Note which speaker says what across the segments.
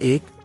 Speaker 1: 1،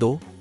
Speaker 1: 2،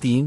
Speaker 1: 3،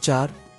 Speaker 1: 4،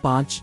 Speaker 1: 5،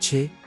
Speaker 1: 6،